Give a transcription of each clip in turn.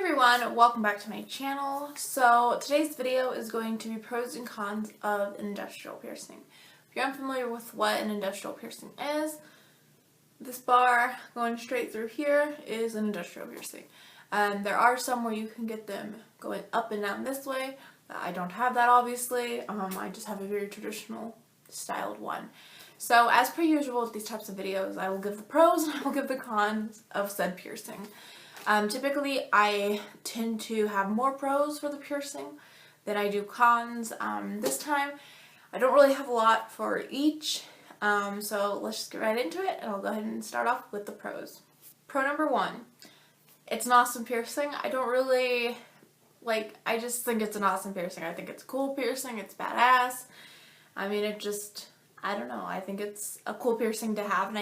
everyone, welcome back to my channel. So today's video is going to be pros and cons of an industrial piercing. If you're unfamiliar with what an industrial piercing is, this bar going straight through here is an industrial piercing. There are some where you can get them going up and down this way. I don't have that, obviously. I just have a very traditional styled one. So as per usual with these types of videos, I will give the pros and I will give the cons of said piercing. Typically, I tend to have more pros for the piercing than I do cons. This time, I don't really have a lot for each, so let's just get right into it, and I'll go ahead and start off with the pros. Pro number one, it's an awesome piercing. I don't really, I just think it's an awesome piercing. I think it's a cool piercing, it's badass. I mean, I don't know, I think it's a cool piercing to have, and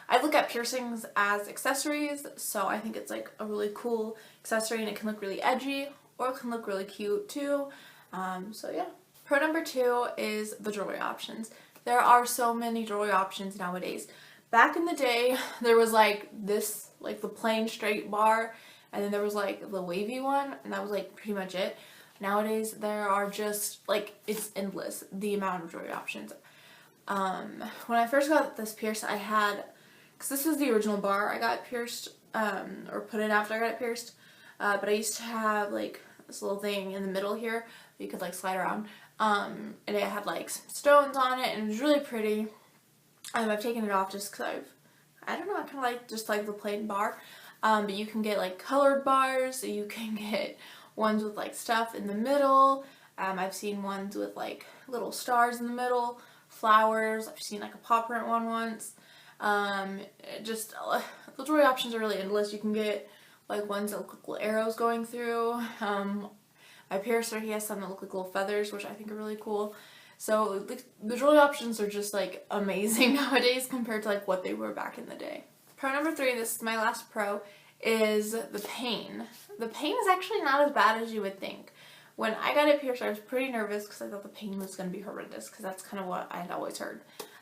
I look at piercings as accessories, so I think it's like a really cool accessory and it can look really edgy or it can look really cute too. So yeah. Pro number two is the jewelry options. There are so many jewelry options nowadays. Back in the day, there was this, the plain straight bar, and then there was the wavy one, and that was pretty much it. Nowadays, there are just it's endless, the amount of jewelry options. When I first got this pierced, I had, because this is the original bar I got pierced, or put in after I got it pierced, but I used to have this little thing in the middle here that you could slide around, and it had some stones on it, and it was really pretty. I've taken it off just because I don't know, I kind of just the plain bar, but you can get colored bars, so you can get ones with stuff in the middle. I've seen ones with little stars in the middle, flowers. I've seen a paw print one once. The jewelry options are really endless. You can get ones that look like little arrows going through. My piercer, he has some that look like little feathers, which I think are really cool. So the jewelry options are just amazing nowadays compared to what they were back in the day. Pro number three, this is my last pro, is the pain. The pain is actually not as bad as you would think. When I got it pierced, I was pretty nervous because I thought the pain was going to be horrendous, because that's kind of what I had always heard.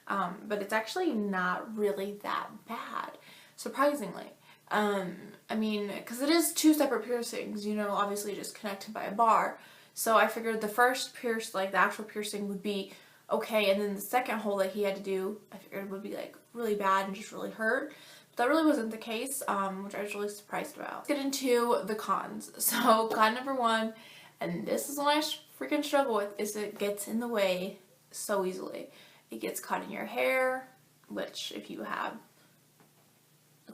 But it's actually not really that bad, surprisingly. I mean, because it is two separate piercings, obviously just connected by a bar. So I figured the first pierce, the actual piercing would be okay, and then the second hole that he had to do, I figured would be really bad and just really hurt. But that really wasn't the case, which I was really surprised about. Let's get into the cons. So con number one, and this is what I freaking struggle with, is it gets in the way so easily. It gets caught in your hair, which if you have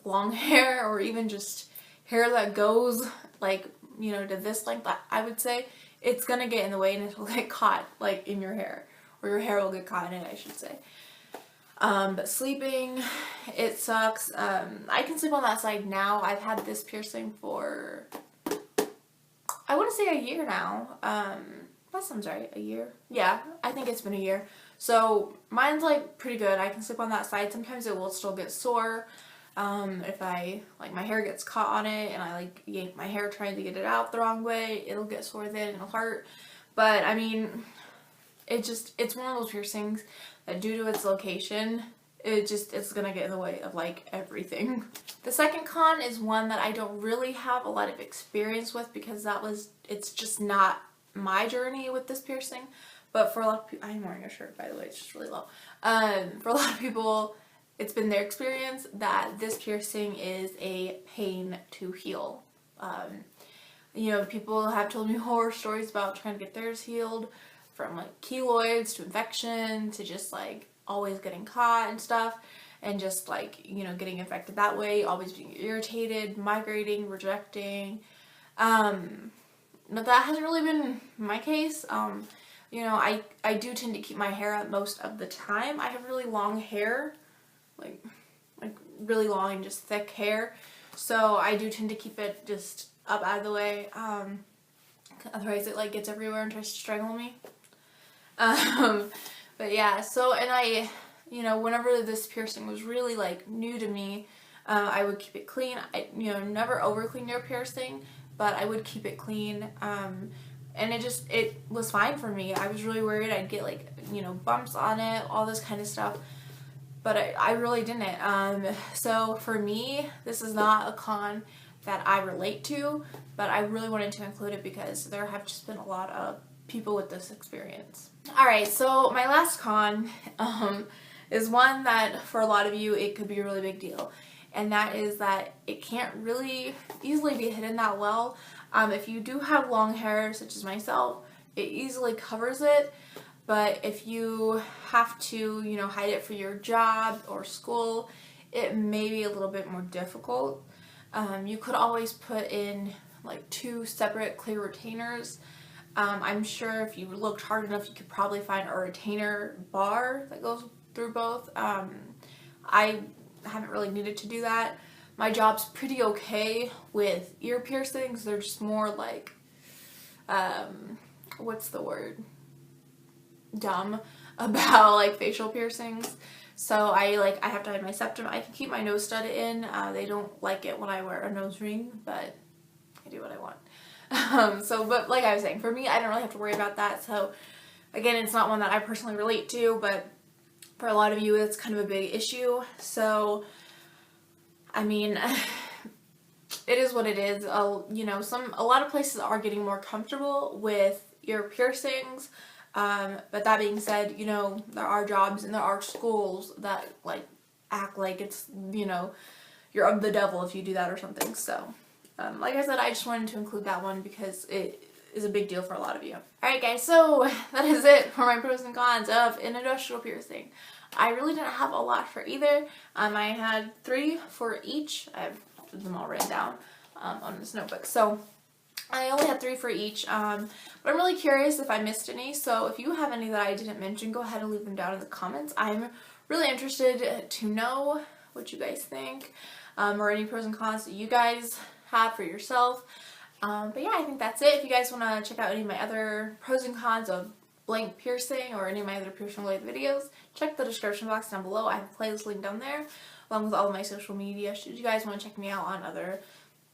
long hair or even just hair that goes to this length, I would say, it's gonna get in the way and it'll get caught in your hair, or your hair will get caught in it, I should say. But sleeping, it sucks. I can sleep on that side now. I've had this piercing for, I want to say a year now. That sounds right, a year? Yeah, I think it's been a year. So mine's pretty good. I can sleep on that side. Sometimes it will still get sore. If my hair gets caught on it and I yank my hair trying to get it out the wrong way, it'll get sore then and it'll hurt. But I mean, it's one of those piercings that due to its location, it's gonna get in the way of everything. The second con is one that I don't really have a lot of experience with, because it's just not my journey with this piercing. But for a lot of people, I'm wearing a shirt, by the way, it's just really low. For a lot of people, it's been their experience that this piercing is a pain to heal. People have told me horror stories about trying to get theirs healed, from keloids to infection to just always getting caught and stuff, and just getting infected that way, always being irritated, migrating, rejecting. But that hasn't really been my case. I do tend to keep my hair up most of the time. I have really long hair, really long and just thick hair, so I do tend to keep it just up out of the way. Otherwise it gets everywhere and tries to strangle me. But yeah, so, and I, whenever this piercing was really new to me, I would keep it clean. I, never over clean your piercing, but I would keep it clean. And it was fine for me. I was really worried I'd get bumps on it, all this kind of stuff. But I really didn't. So for me, this is not a con that I relate to, but I really wanted to include it because there have just been a lot of people with this experience. Alright, so my last con is one that for a lot of you it could be a really big deal, and that is that it can't really easily be hidden that well. If you do have long hair, such as myself, it easily covers it, but if you have to, you know, hide it for your job or school, it may be a little bit more difficult. You could always put in like 2 separate clear retainers. I'm sure if you looked hard enough, you could probably find a retainer bar that goes through both. I haven't really needed to do that. My job's pretty okay with ear piercings. They're just more like, what's the word? Dumb about like facial piercings. So I have to hide my septum. I can keep my nose stud in. They don't like it when I wear a nose ring, but I do what I want. But like I was saying, for me, I don't really have to worry about that. So again, it's not one that I personally relate to, but for a lot of you, it's kind of a big issue. So, I mean, it is what it is. You know, a lot of places are getting more comfortable with ear piercings. But that being said, you know, there are jobs and there are schools that like act like it's, you know, you're of the devil if you do that or something. So, like I said, I just wanted to include that one because it is a big deal for a lot of you. Alright guys, so that is it for my pros and cons of an industrial piercing. I really didn't have a lot for either. I had 3 for each. I have them all written down on this notebook. So I only had 3 for each, but I'm really curious if I missed any, so if you have any that I didn't mention, go ahead and leave them down in the comments. I'm really interested to know what you guys think, or any pros and cons that you guys have for yourself. But yeah, I think that's it. If you guys want to check out any of my other pros and cons of blank piercing or any of my other piercing related videos, check the description box down below. I have a playlist link down there, along with all of my social media, should you guys want to check me out on other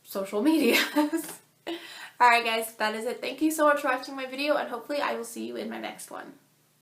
social medias. Alright guys, that is it. Thank you so much for watching my video, and hopefully I will see you in my next one.